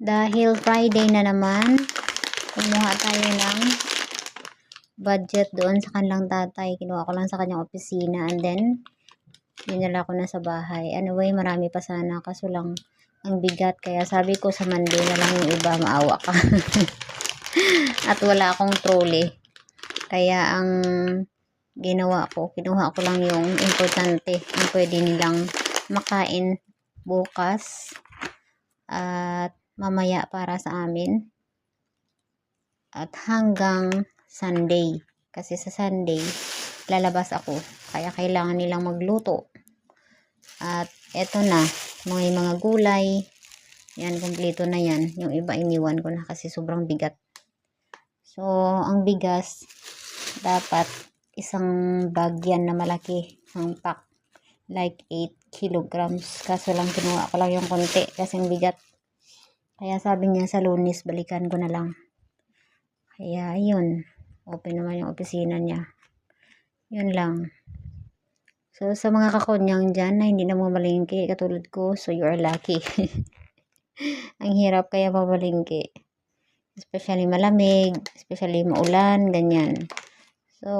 Dahil Friday na naman, kumuha tayo ng budget doon sa kanilang tatay. Kinuha ko lang sa kanyang opisina and then dinala ko na sa bahay. Anyway, marami pa sana kaso lang ang bigat. Kaya sabi ko sa Monday na lang yung iba, maawa ka. At wala akong trolley. Kaya ang ginawa ko, kinuha ko lang yung importante ang pwede nilang makain bukas at mamaya para sa amin. At hanggang Sunday. Kasi sa Sunday, lalabas ako. Kaya kailangan nilang magluto. At eto na, mga gulay. Yan, kumpleto na yan. Yung iba iniwan ko na kasi sobrang bigat. So, ang bigas, dapat isang bag yan na malaki. Ang pack. Like 8 kilograms. Kaso lang kinuha ko lang yung konti kasi ang bigat. Kaya sabi niya sa Lunes, balikan ko na lang. Kaya, yun. Open naman yung opisina niya. Yun lang. So, sa mga kakonyang dyan na hindi na mamalingki, katulad ko, so you are lucky. Ang hirap kaya mamalingki. Especially malamig, especially maulan, ganyan. So,